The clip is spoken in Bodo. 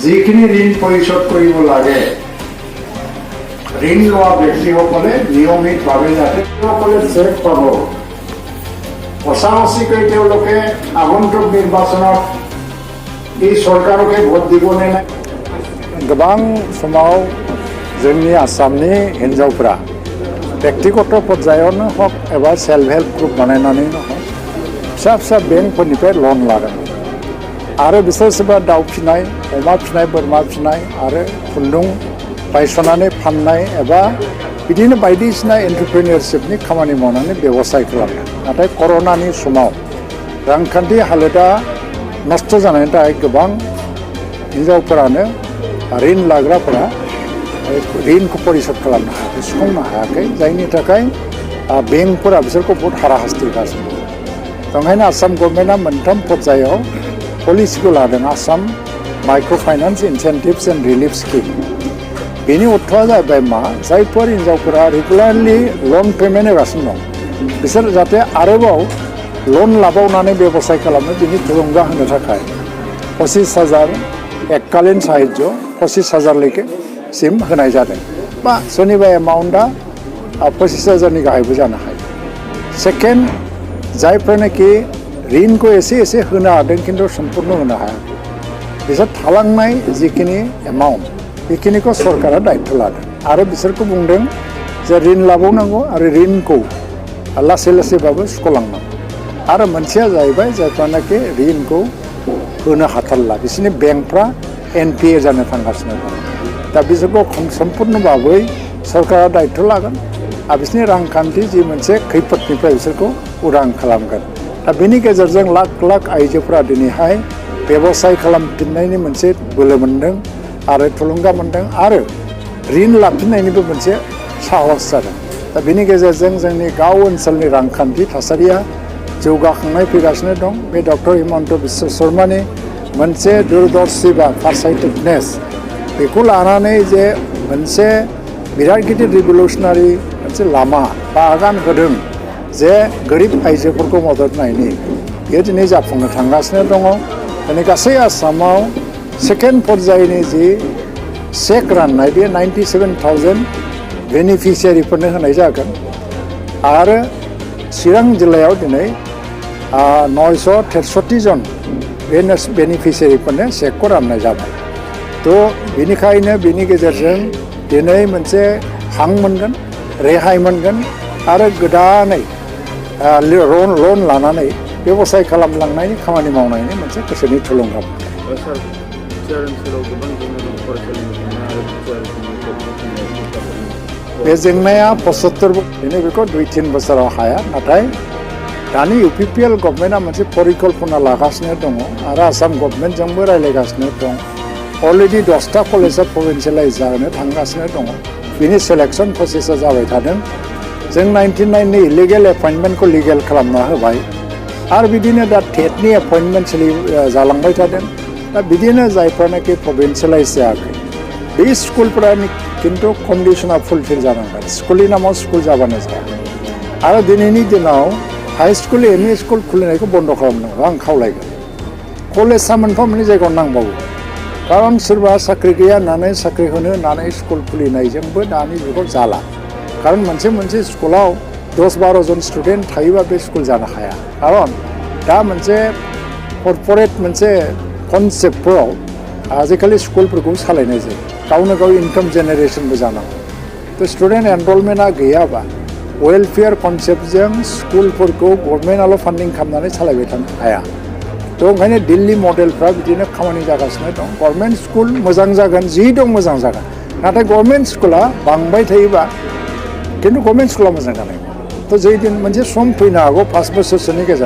যিখিনি ঋণ পৰিশোধ কৰিব লাগে ঋণ লোৱা ব্যক্তিসকলে নিয়মিতভাৱে যাতে সকলে চেক পাব সঁচাকৈ তেওঁলোকে আগন্তুক নিৰ্বাচনত এই চৰকাৰকে ভোট দিব নে নাই। गोबां समाव जोंनि आसामनि हिन्जावफोरा व्यक्तिगत पर्यायावनो हक एबा सेल्फ हेल्प ग्रुप बानायनानैनो हक फिसा फिसा बेंकफोरनिफ्राय लन लादों आरो बिसोर सोरबा दाउ फिनाय अमा फिनाय बोरमा फिनाय आरो खुन्दुं बायस'नानै फाननाय एबा बिदिनो बायदिसिना एन्टारप्रेनियरशिपनि खामानि मावनानै बेबसाय खालामदों। नाथाय कर'नानि समाव रांखान्थि हालोदा नस्थ' जानायनि थाखाय गोबां हिन्जावफोरानो ऋण लाग्राफोरा ऋणखौ परिशोध खालामनो हायाखै सुफुंनो हायाखै जायनि थाखाय बेंकफोरा बिसोरखौ बहुत हाराहास्थिगासिनो दं। ओंखायनो आसाम गभर्नमेन्टआ मोनथाम पर्यायाव पलिसिखौ लादों Assam micro' finance incentives and relief scheme. बेनि अर्थआ जाहैबाय मा जायफोर हिन्जावफोरा रेगुलारलि लन पेमेन्ट होगासिनो दं बिसोर जाहाथे आरोबाव लन लाबावनानै बेबसाय खालामनो बिनि थुलुंगा होनो थाखाय 25,000 एककालीन साहाय्य 25,000 सिम होनाय जादों बा सोरनिबा एमाउन्टआ 25,000नि गाहायबो जानो हायो। सेकेन्ड जायफोरनाखि ऋणखौ एसे एसे होनो हादों खिन्थु सम्पुर्ण होनो हायाखै बिसोर थालांनाय जिखिनि एमाउन्ट बेखिनिखौ सरकारा दायित्व लादों आरो बिसोरखौ बुंदों जे ऋण लाबावनांगौ आरो ऋणखौ लासै लासैबाबो सुख'लांनांगौ। आरो मोनसेया जाहैबाय जायफ्रानाखि ऋणखौ होनो हाथारला बिसोरनि बेंकफ्रा NPA जानो थांगासिनो दं दा बिसोरखौ सम्पुर्ण भाबै सरकारा दायित्व लागोन आरो बिसोरनि रांखान्थि जि मोनसे खैफोदनिफ्राय बिसोरखौ उदां खालामगोन। दा बेनि गेजेरजों लाख लाख आइजोफोरा दिनैहाय बेबसाय खालामफिननायनि मोनसे बोलो मोन्दों आरो थुलुंगा मोन्दों आरो ऋण लाफिननायनिबो मोनसे साहस जादों। दा बेनि गेजेरजों जोंनि गाव ओनसोलनि रांखान्थि थासारिया जौगाखांनाय फैगासिनो दं। बे डक्टर हिमन्त बिश्व शर्मानि मोनसे दूरदर्शी बा फारसाइटेडनेस बेखौ लानानै जे मोनसे बिराद गिदिर रिभलिउसनारि मोनसे लामा बा आगान होदों जे गोरिब आइजोफोरखौ मदद होनायनि बेयो दिनै जाफुंनो थांगासिनो दङ। दिनै गासै आसामाव सेकेन्ड पर्यायनि जि चेक राननाय बे 97,000 बेनिफिसियारिफोरनो होनाय जागोन आरो चिरां जिल्लायाव दिनै 963 जन बेनिफिसियारिफोरनो चेकखौ राननाय जाबाय। थ' बेनिखायनो बेनि गेजेरजों दिनै मोनसे हां मोनगोन रेहाय मोनगोन आरो गोदानै लन लानानै बेबसाय खालामलांनायनि खामानि मावनायनि मोनसे गोसोनि थुलुंगा बे जेंनाया 75 दिनै बेखौ 2-3 बोसोराव हाया नाथाय दानि UPPL गभर्नमेन्टआ मोनसे परिकल्पना लागासिनो दङ आरो आसाम गभर्नमेन्टजोंबो रायज्लायगासिनो दं। अलरेडि 10टा कलेजआ प्रभिन्सियेलाइज जानो थांगासिनो दङ बिनि सेलेक्सन प्रसेसा जाबाय थादों। जों 99नि इलिगेल एपइन्टमेन्टखौ लिगेल खालामना होबाय आरो बिदिनो दा टेटनि एपइन्टमेन्ट जालांबाय थादों। दा बिदिनो जायफ्रानाखि प्रभिन्सियेलाइज जायाखै बे स्कुलफोरा खिन्थु कन्डिसना फुलफिल जानांगोन स्कुलनि नामाव स्कुल जाबानो जाया आरो दिनैनि दिनाव हाई स्कुल ME स्कुल खुलिनायखौ बन्द खालामनांगौ आं खावलायगोन। कलेजआ मोनफा मोननै जायगायाव नांबावो खारन सोरबा साख्रि गैया होननानै साख्रि होनो होननानै स्कुल खुलिनायजोंबो दानि जुगाव जाला खारन मोनसे स्कुलाव 10-12 जन स्टुडेन्ट थायोबा बे स्कुल जानो हाया खारन दा मोनसे कर्परेट मोनसे कनसेप्टफोराव आजिखालि स्कुलफोरखौ सालायनाय जायो गावनो गाव इनकाम जेनेरेसनबो जानांगौ। थ' स्टुडेन्ट एनरलमेन्टआ गैयाबा वेलफेयार कनसेप्टजों स्कुलफोरखौ गभर्नमेन्टआल' फान्डिं खालामनानै सालायबाय थानो हाया। थ' ओंखायनो दिल्ली मडेलफ्रा बिदिनो खामानि जागासिनो दं। गभर्नमेन्ट स्कुल मोजां जागोन जि दं मोजां जागोन नाथाय गभर्नमेन्ट स्कुला बांबाय थायोबा खिन्थु गभर्नमेन्ट स्कुला मोजां जानाय नङा। थ' जै दिन मोनसे सम फैनो हागौ 5 बोसोरसोनि गेजेराव